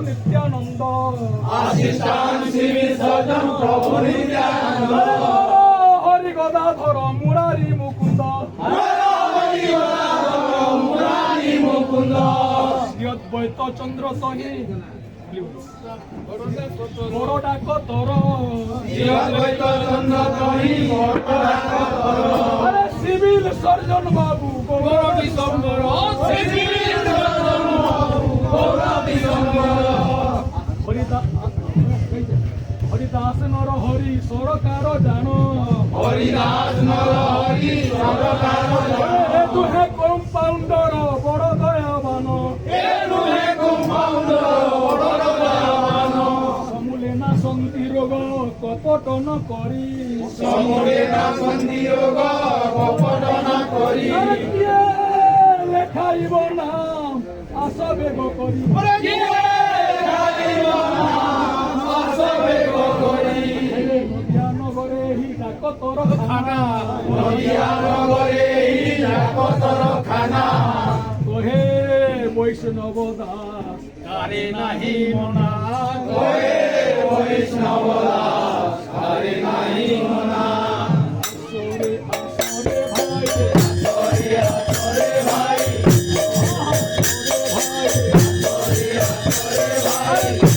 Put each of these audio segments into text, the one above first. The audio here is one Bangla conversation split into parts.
নিত্যানন্দ আসিষ্টান শ্রী বিসর্জন প্রভু নিত্যানন্দ হরি গদাধর মুরারি মুকুন্দ হরি গদাধর মুরারি মুকুন্দ অদ্বৈত চন্দ্র সহি বড় ডাক তোর অদ্বৈত চন্দ্র সহি বড় ডাক তোর আরে সিভিল সর্জন বাবু গৌর বিশ্বম্বর সিভিল সর্জন বাবু গৌর বিশ্বম্বর হরিদাস নর হরি সরকার জানো হরিদাস নর হরি সরকার এ দুহে কম্পাউন্ডর বড় দয়াবান নুহে কম্পাউন্ডর বড় দয়াবান সমূলে না সন্ধি রোগ কপট ন করি সমূলে না সন্ধি রোগ কপট ন করি কিয়ে লেখাইব নাম আসবেগ করি নগরে হি ডাক তোর খানা খানা কহে বৈষ্ণব দাস কারে নাহি মনা কহে বৈষ্ণব দাস কারে নাহি মনা আসরে আসরে ভাই আসরে ভাই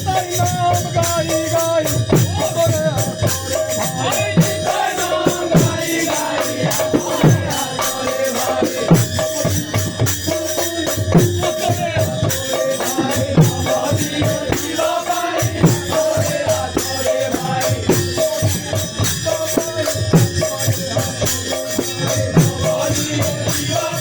তাই নাম গাই গাই আসরে আসরে ভাই তাই নাম গাই গাই আসরে ভাই Hare